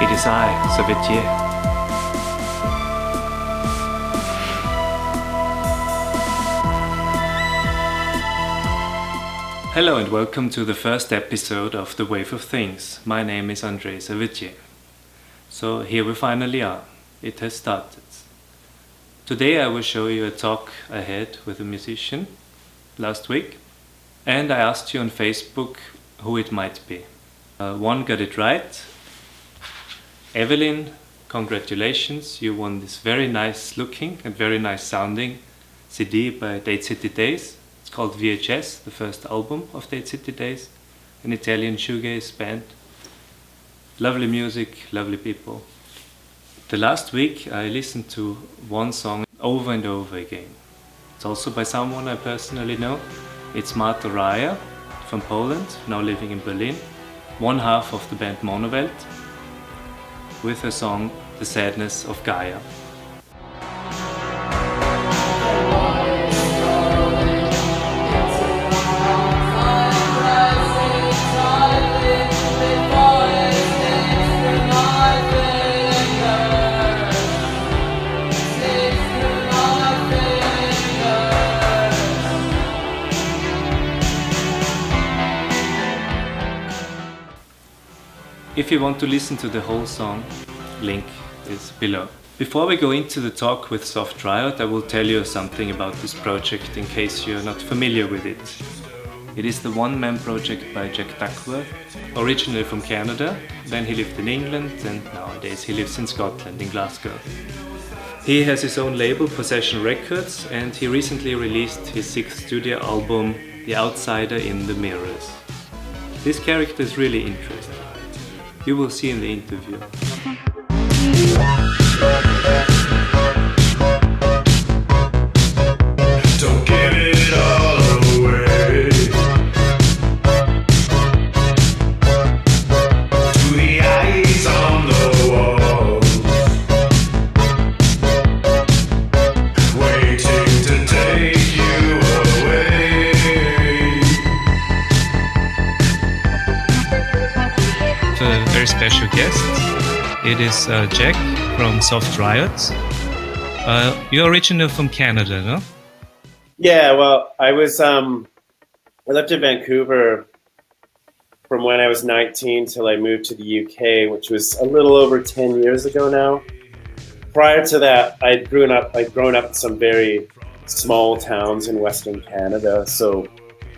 It is I, Savetier. Hello and welcome to the first episode of The Wave of Things. My name is André Savetier. So here we finally are. It has started. Today I will show you a talk I had with a musician last week, and I asked you on Facebook who it might be. One got it right. Evelyn, congratulations, you won this very nice looking and very nice sounding CD by Date City Days. It's called VHS, the first album of Date City Days, an Italian shoegaze band. Lovely music, lovely people. The last week I listened to one song over and over again. It's also by someone I personally know. It's Marta Raja from Poland, now living in Berlin, one half of the band Monowelt, with her song The Sadness of Gaia. If you want to listen to the whole song, link is below. Before we go into the talk with Soft Riot, I will tell you something about this project in case you're not familiar with it. It is the one-man project by Jack Duckworth, originally from Canada, then he lived in England, and nowadays he lives in Scotland, in Glasgow. He has his own label, Possession Records, and he recently released his 6th studio album, The Outsider in the Mirrors. This character is really interesting. You will see in the interview. Don't give it all away to the eyes on the wall, waiting to take you away. A very special guest. It is Jack from Soft Riot. You're originally from Canada, no? Yeah, well, I lived in Vancouver from when I was 19 till I moved to the UK, which was a little over 10 years ago now. Prior to that, I'd grown up in some very small towns in Western Canada. So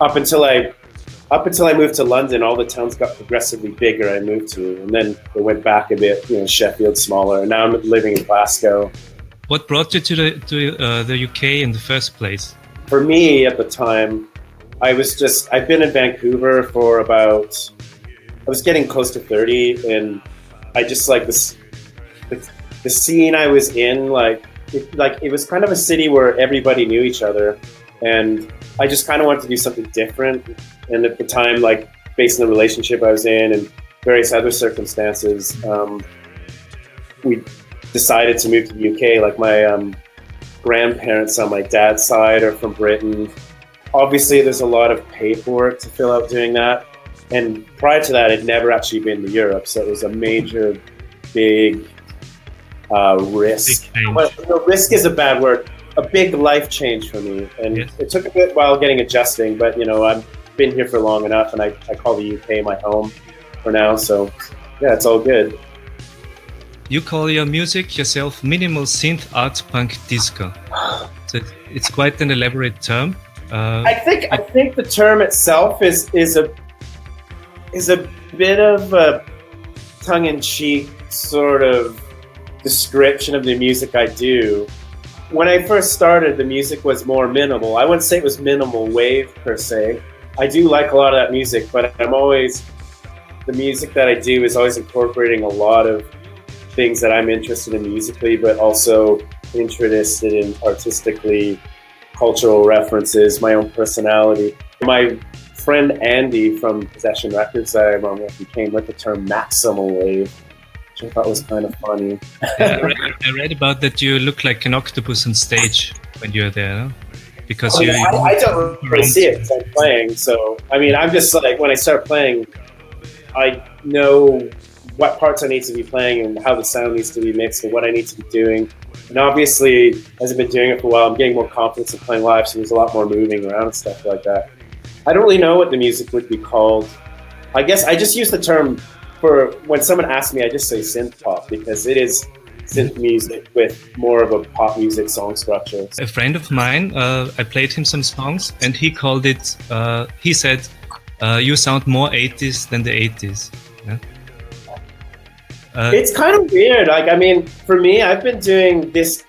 up until I moved to London, all the towns got progressively bigger. I moved to, and then it went back a bit. Sheffield smaller. And now I'm living in Glasgow. What brought you to the UK in the first place? For me, at the time, I've been in Vancouver for I was getting close to 30, and I just like this, the scene I was in, it was kind of a city where everybody knew each other, and I just kind of wanted to do something different. And at the time, based on the relationship I was in and various other circumstances, we decided to move to the UK. My grandparents on my dad's side are from Britain. Obviously, there's a lot of paperwork to fill out doing that. And prior to that, I'd never actually been to Europe. So it was a major, big risk. Risk is a bad word. A big life change for me. And yes. It took a bit while getting adjusting, but I've been here for long enough, and I call the UK my home for now. So yeah, it's all good. You call your music yourself minimal synth art punk disco. So it's quite an elaborate term. I think the term itself is a bit of a tongue-in-cheek sort of description of the music I do. When I first started, the music was more minimal. I wouldn't say it was minimal wave per se. I do like a lot of that music, but the music that I do is always incorporating a lot of things that I'm interested in musically, but also interested in artistically, cultural references, my own personality. My friend Andy from Possession Records that I'm on with, he came with the term maximal wave, which I thought was kind of funny. I read about that you look like an octopus on stage when you're there, no? Because I don't really see it because I'm playing. So, I'm just when I start playing, I know what parts I need to be playing and how the sound needs to be mixed and what I need to be doing. And obviously, as I've been doing it for a while, I'm getting more confidence in playing live, so there's a lot more moving around and stuff like that. I don't really know what the music would be called. I guess I just use the term for when someone asks me, I just say synth pop because it is synth music with more of a pop music song structure. A friend of mine, I played him some songs and he called it, he said, you sound more 80s than the 80s. Yeah? It's kind of weird. Like, I mean, for me, I've been doing this,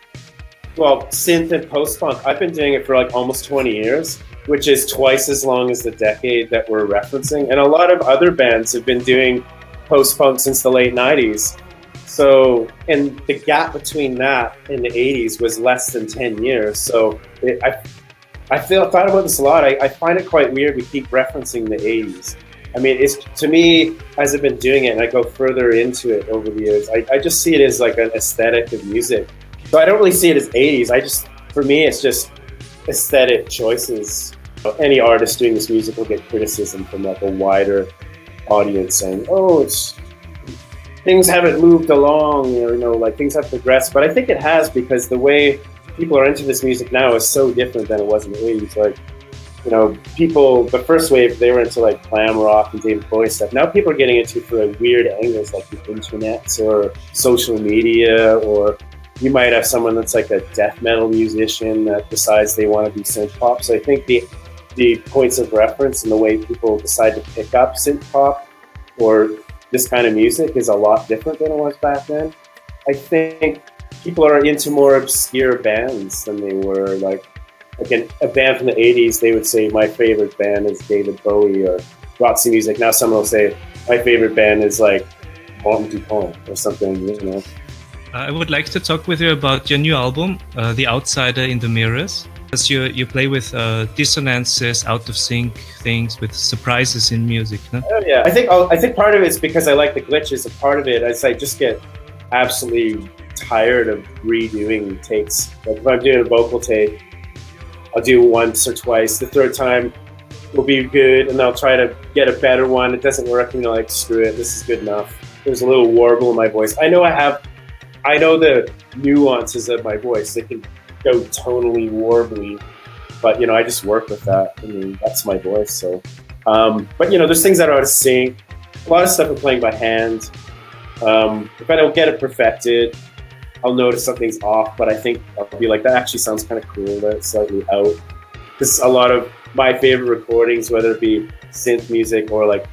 well, synth and post-punk. I've been doing it for like almost 20 years, which is twice as long as the decade that we're referencing. And a lot of other bands have been doing post-punk since the late 90s. So, and the gap between that and the 80s was less than 10 years. So I thought about this a lot. I find it quite weird we keep referencing the 80s. I mean, it's, to me, as I've been doing it and I go further into it over the years, I just see it as like an aesthetic of music. So I don't really see it as 80s. For me, it's just aesthetic choices. Any artist doing this music will get criticism from like a wider audience saying, oh, things haven't moved along, or, like things have progressed. But I think it has, because the way people are into this music now is so different than it was in the 80s. Like, people, the first wave, they were into like glam rock and David Bowie stuff. Now people are getting into for weird angles like the internet or social media, or you might have someone that's like a death metal musician that decides they want to be synth pop. So I think the points of reference and the way people decide to pick up synth pop or this kind of music is a lot different than it was back then. I think people are into more obscure bands than they were. Like a band from the 80s, they would say, my favorite band is David Bowie or Roxy Music. Now someone will say, my favorite band is like Bon Dupont or something, I would like to talk with you about your new album, The Outsider in the Mirrors. Because you play with dissonances, out of sync things, with surprises in music. No? Oh, yeah. I think part of it is because I like the glitches, and part of it is I just get absolutely tired of redoing takes. Like if I'm doing a vocal take, I'll do once or twice. The third time will be good, and I'll try to get a better one. It doesn't work, and like, screw it, this is good enough. There's a little warble in my voice. I know the nuances of my voice. It can go tonally warbly, but I just work with that. I mean, that's my voice. So, but there's things that are out of sync. A lot of stuff I'm playing by hand. If I don't get it perfected, I'll notice something's off, but I think I'll be like, that actually sounds kind of cool, that it's slightly out. Because a lot of my favorite recordings, whether it be synth music or like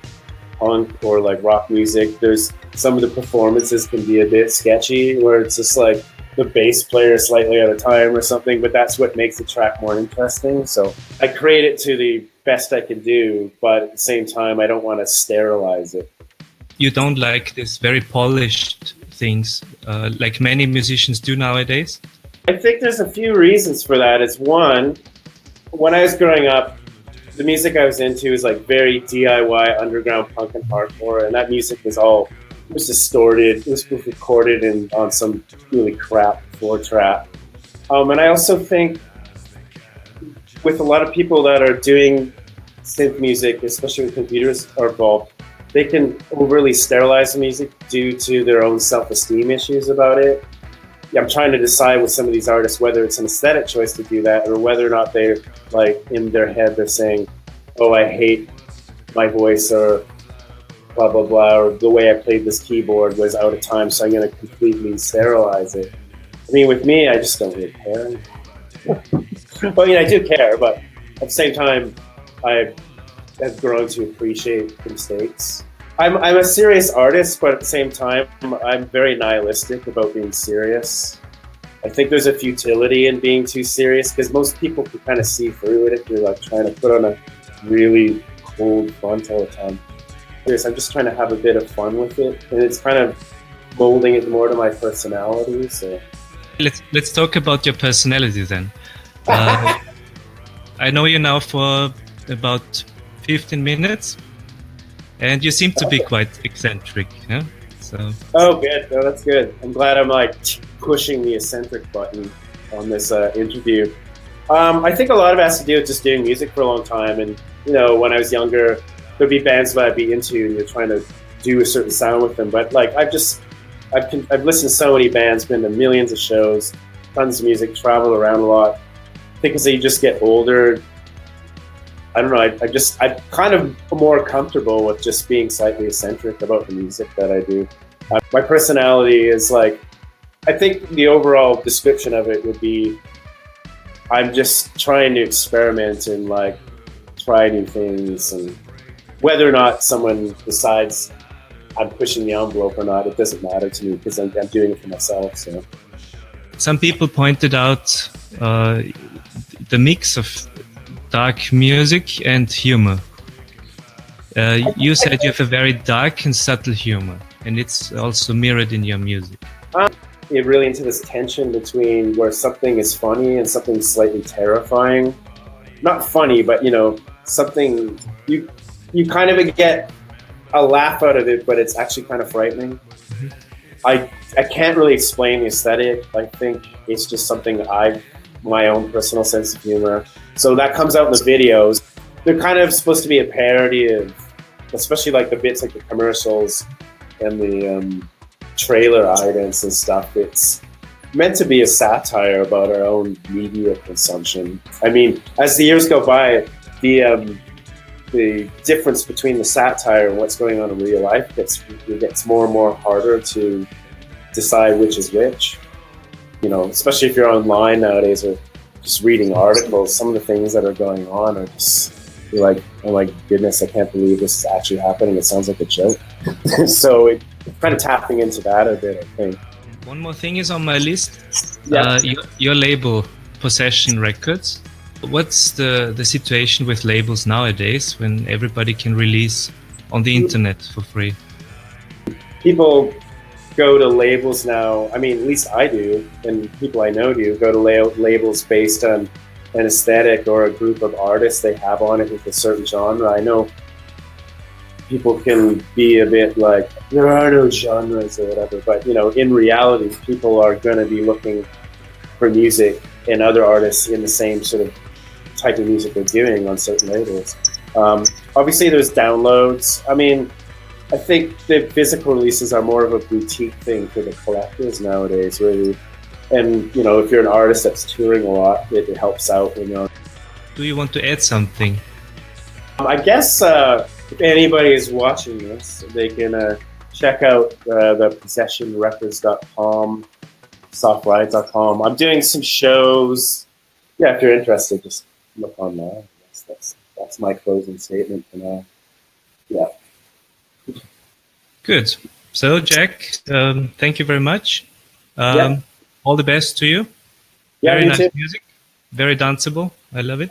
punk or like rock music, there's some of the performances can be a bit sketchy, where it's just like the bass player is slightly out of time or something, but that's what makes the track more interesting. So I create it to the best I can do, but at the same time, I don't want to sterilize it. You don't like this very polished things like many musicians do nowadays? I think there's a few reasons for that. It's one, when I was growing up, the music I was into was like very DIY underground punk and hardcore, and that music was distorted. It was recorded on some really crap 4-track. And I also think with a lot of people that are doing synth music, especially when computers are involved, they can overly sterilize the music due to their own self-esteem issues about it. I'm trying to decide with some of these artists whether it's an aesthetic choice to do that, or whether or not they're like in their head they're saying, oh, I hate my voice, or blah blah blah, or the way I played this keyboard was out of time, so I'm going to completely sterilize it. I mean, with me, I just don't really care. Well, I do care, but at the same time, I have grown to appreciate mistakes. I'm a serious artist, but at the same time, I'm very nihilistic about being serious. I think there's a futility in being too serious, because most people can kind of see through it if you're like trying to put on a really cold front all the time. I'm just trying to have a bit of fun with it, and it's kind of molding it more to my personality. So let's talk about your personality then. I know you now for about 15 minutes, and you seem to be quite eccentric. Yeah. So. Oh, good. No, that's good. I'm glad I'm like pushing the eccentric button on this interview. I think a lot of it has to do with just doing music for a long time, and when I was younger, there'd be bands that I'd be into, and you're trying to do a certain sound with them. But like I've listened to so many bands, been to millions of shows, tons of music, travel around a lot. I think as you just get older, I don't know. I'm kind of more comfortable with just being slightly eccentric about the music that I do. My personality is like, I think the overall description of it would be, I'm just trying to experiment and like try new things, and whether or not someone decides I'm pushing the envelope or not, it doesn't matter to me because I'm doing it for myself. So some people pointed out the mix of dark music and humor. You said you have a very dark and subtle humor, and it's also mirrored in your music. You're really into this tension between where something is funny and something slightly terrifying. Not funny, but you know, something you kind of get a laugh out of it, but it's actually kind of frightening. I can't really explain the aesthetic. I think it's just something my own personal sense of humor. So that comes out in the videos. They're kind of supposed to be a parody of, especially like the bits like the commercials and the trailer idents and stuff. It's meant to be a satire about our own media consumption. I mean, as the years go by, the difference between the satire and what's going on in real life gets more and more harder to decide which is which. You know, especially if you're online nowadays or just reading articles, some of the things that are going on are just, you're like, oh my goodness, I can't believe this is actually happening. It sounds like a joke. So it's kind of tapping into that a bit, I think. One more thing is on my list. Yeah. Your label, Possession Records. What's the situation with labels nowadays when everybody can release on the internet for free? People go to labels now. I mean, at least I do, and people I know do, go to labels based on an aesthetic or a group of artists they have on it with a certain genre. I know people can be a bit like, there are no genres or whatever, but you know, in reality, people are going to be looking for music and other artists in the same sort of type of music they're doing on certain labels. Obviously, there's downloads. I mean, I think the physical releases are more of a boutique thing for the collectors nowadays, really. And you know, if you're an artist that's touring a lot, it helps out. You know. Do you want to add something? I guess if anybody is watching this, they can check out the possessionrecords.com, softrides.com. I'm doing some shows. Yeah, if you're interested, just look online. That's my closing statement for now. Yeah. Good. So, Jack, thank you very much. Yeah. All the best to you. Yeah, Very you nice too. music. Very danceable. I love it.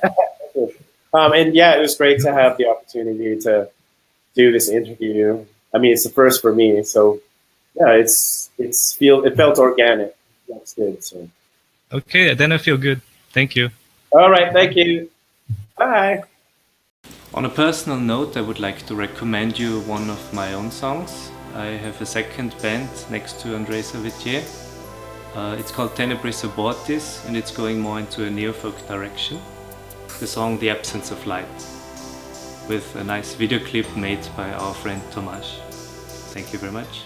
And yeah, it was great to have the opportunity to do this interview. I mean, it's the first for me, so yeah, it felt organic. That's good. So. Okay, then I feel good. Thank you. All right, thank you. Bye. On a personal note, I would like to recommend you one of my own songs. I have a second band next to André Savetier. It's called Tenebris Abortis, and it's going more into a neo-folk direction. The song The Absence of Light, with a nice video clip made by our friend Tomasz. Thank you very much.